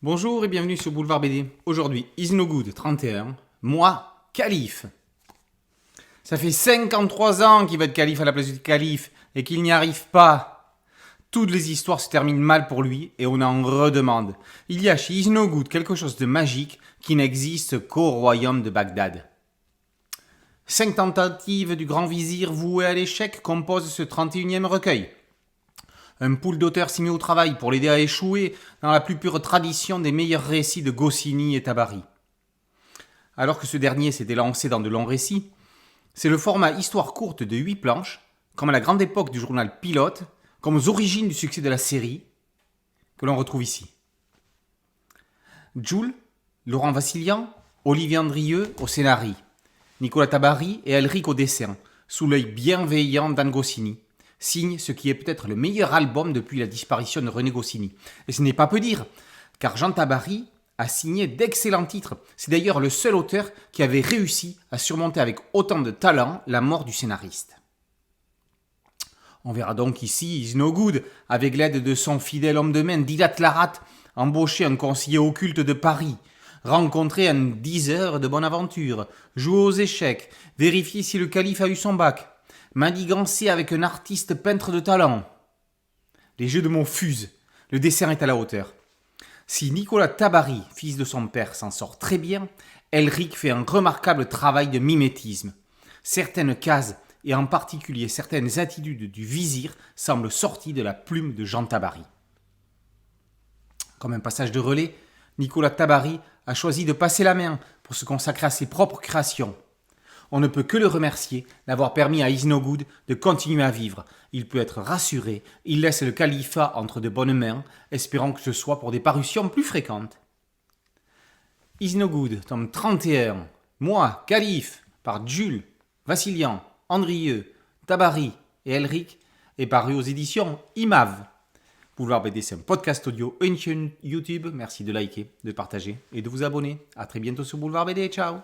Bonjour et bienvenue sur Boulevard BD. Aujourd'hui, Is No Good 31, moi, calife. Ça fait 53 ans qu'il va être calife à la place du calife et qu'il n'y arrive pas. Toutes les histoires se terminent mal pour lui et on en redemande. Il y a chez Is No Good quelque chose de magique qui n'existe qu'au royaume de Bagdad. 5 tentatives du grand vizir vouées à l'échec composent ce 31e recueil. Un pool d'auteurs s'y met au travail pour l'aider à échouer dans la plus pure tradition des meilleurs récits de Goscinny et Tabari. Alors que ce dernier s'était lancé dans de longs récits, c'est le format histoire courte de 8 planches, comme à la grande époque du journal Pilote, comme aux origines du succès de la série, que l'on retrouve ici. Jules, Laurent Vassilian, Olivier Andrieux au scénario, Nicolas Tabari et Elric au dessin, sous l'œil bienveillant d'Anne Goscinny, signe ce qui est peut-être le meilleur album depuis la disparition de René Goscinny. Et ce n'est pas peu dire, car Jean Tabary a signé d'excellents titres. C'est d'ailleurs le seul auteur qui avait réussi à surmonter avec autant de talent la mort du scénariste. On verra donc ici Is No Good, avec l'aide de son fidèle homme de main, Didat Larat, embaucher un conseiller occulte de Paris, rencontrer un 10 heures de bonne aventure, jouer aux échecs, vérifier si le calife a eu son bac, manigancer avec un artiste peintre de talent. Les jeux de mots fusent, le dessin est à la hauteur. Si Nicolas Tabary, fils de son père, s'en sort très bien, Elric fait un remarquable travail de mimétisme. Certaines cases, et en particulier certaines attitudes du vizir, semblent sorties de la plume de Jean Tabary. Comme un passage de relais, Nicolas Tabary a choisi de passer la main pour se consacrer à ses propres créations. On ne peut que le remercier d'avoir permis à Is No Good de continuer à vivre. Il peut être rassuré, il laisse le califat entre de bonnes mains, espérant que ce soit pour des parutions plus fréquentes. Is No Good, tome 31, moi, calife, par Jules, Vassilian, Andrieux, Tabary et Elric, est paru aux éditions IMAV. Boulevard BD, c'est un podcast audio et une chaîne YouTube. Merci de liker, de partager et de vous abonner. A très bientôt sur Boulevard BD. Ciao!